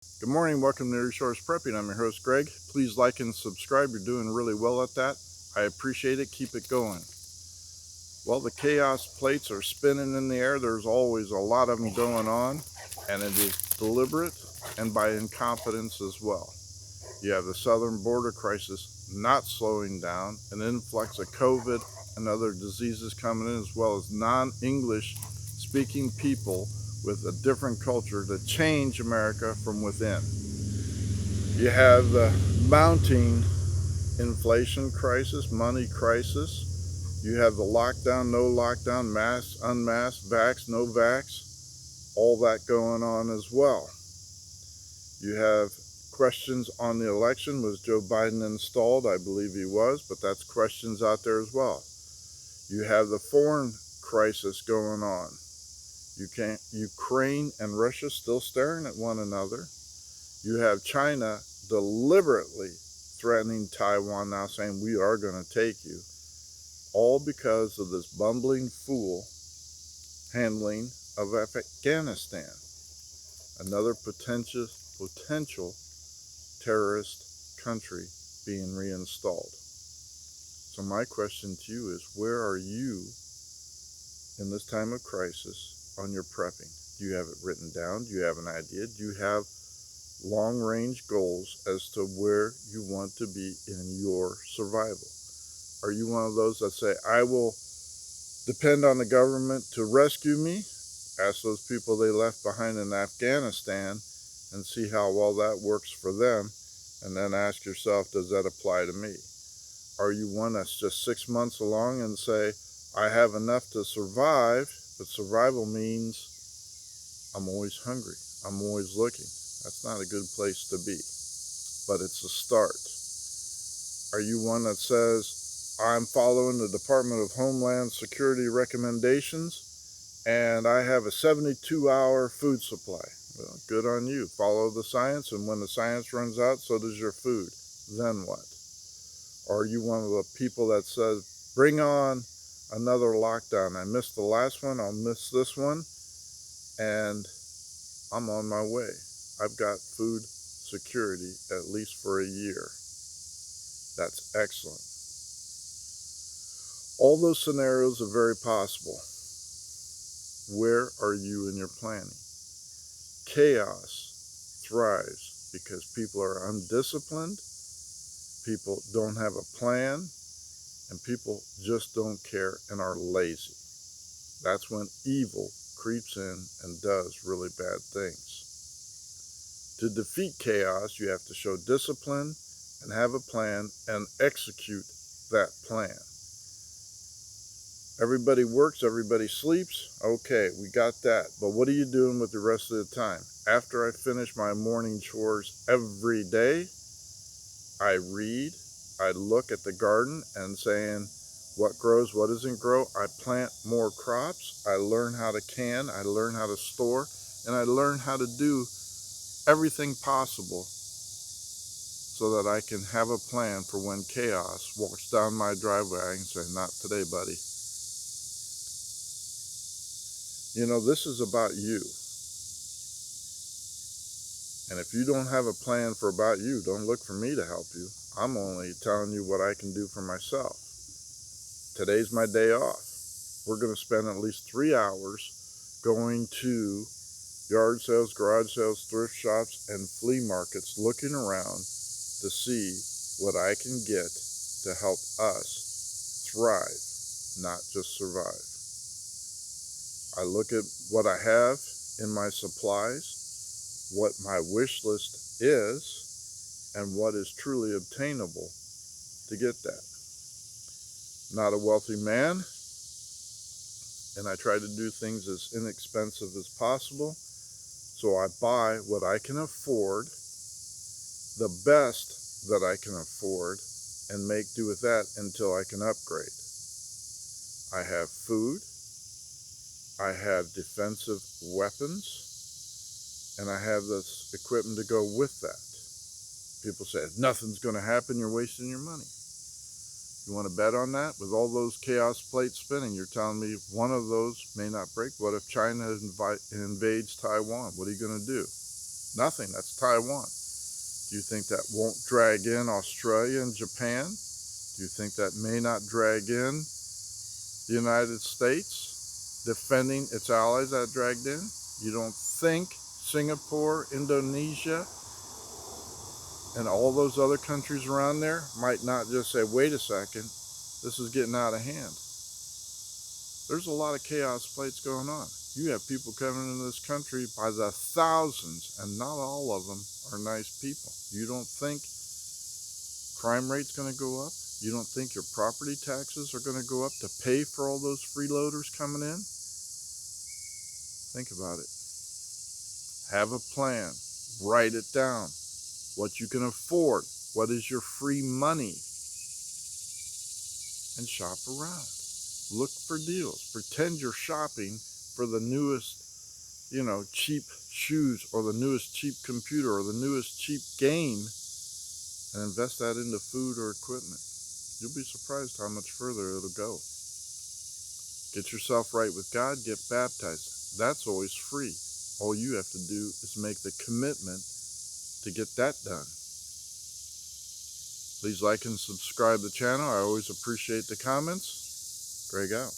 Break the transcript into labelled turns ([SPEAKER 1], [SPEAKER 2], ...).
[SPEAKER 1] Good morning, welcome to Resource Prepping. I'm your host, Greg. Please like and subscribe. You're doing really well at that. I appreciate it. Keep it going. Well, the chaos plates are spinning in the air. There's always a lot of them going on, and it is deliberate and by incompetence as well. You have the southern border crisis not slowing down, an influx of COVID and other diseases coming in, as well as non-English speaking people with a different culture to change America from within. You have the mounting inflation crisis, money crisis. You have the lockdown, no lockdown, mask, unmasked, vax, no vax, all that going on as well. You have questions on the election. Was Joe Biden installed? I believe he was, but that's questions out there as well. You have the foreign crisis going on. Ukraine and Russia still staring at one another. You have China deliberately threatening Taiwan now, saying we are going to take you, all because of this bumbling fool handling of Afghanistan, another potential terrorist country being reinstalled. So my question to you is, where are you in this time of crisis on your prepping? Do you have it written down? Do you have an idea? Do you have long-range goals as to where you want to be in your survival? Are you one of those that say, I will depend on the government to rescue me? Ask those people they left behind in Afghanistan and see how well that works for them, and then ask yourself, does that apply to me? Are you one that's just 6 months along and say, I have enough to survive, but survival means I'm always hungry, I'm always looking. That's not a good place to be, but it's a start. Are you one that says, I'm following the Department of Homeland Security recommendations and I have a 72-hour food supply? Well, good on you. Follow the science, and when the science runs out, so does your food. Then what? Are you one of the people that says, bring on another lockdown? I missed the last one, I'll miss this one, and I'm on my way. I've got food security at least for a year. That's excellent. All those scenarios are very possible. Where are you in your planning? Chaos thrives because people are undisciplined, people don't have a plan, and people just don't care and are lazy. That's when evil creeps in and does really bad things. To defeat chaos, you have to show discipline and have a plan and execute that plan. Everybody works, everybody sleeps. Okay, we got that. But what are you doing with the rest of the time? After I finish my morning chores every day, I read, I look at the garden and saying what grows, what doesn't grow. I plant more crops. I learn how to can, I learn how to store, and I learn how to do everything possible so that I can have a plan for when chaos walks down my driveway. I can say, not today, buddy. You know, this is about you. And if you don't have a plan for about you, don't look for me to help you. I'm only telling you what I can do for myself. Today's my day off. We're going to spend at least 3 hours going to yard sales, garage sales, thrift shops, and flea markets, looking around to see what I can get to help us thrive, not just survive. I look at what I have in my supplies, what my wish list is, and what is truly obtainable to get that. Not a wealthy man, and I try to do things as inexpensive as possible, so I buy what I can afford, the best that I can afford, and make do with that until I can upgrade. I have food, I have defensive weapons, and I have this equipment to go with that. People say, if nothing's going to happen, you're wasting your money. You want to bet on that? With all those chaos plates spinning, you're telling me one of those may not break. What if China invades Taiwan? What are you going to do? Nothing. That's Taiwan. Do you think that won't drag in Australia and Japan? Do you think that may not drag in the United States, defending its allies that dragged in? You don't think Singapore, Indonesia, and all those other countries around there might not just say, wait a second, this is getting out of hand? There's a lot of chaos plates going on. You have people coming into this country by the thousands, and not all of them are nice people. You don't think crime rate's going to go up? You don't think your property taxes are going to go up to pay for all those freeloaders coming in? Think about it. Have a plan. Write it down. What you can afford. What is your free money? And shop around. Look for deals. Pretend you're shopping for the newest, cheap shoes or the newest cheap computer or the newest cheap game, and invest that into food or equipment. You'll be surprised how much further it'll go. Get yourself right with God. Get baptized. That's always free. All you have to do is make the commitment to get that done. Please like and subscribe to the channel. I always appreciate the comments. Greg out.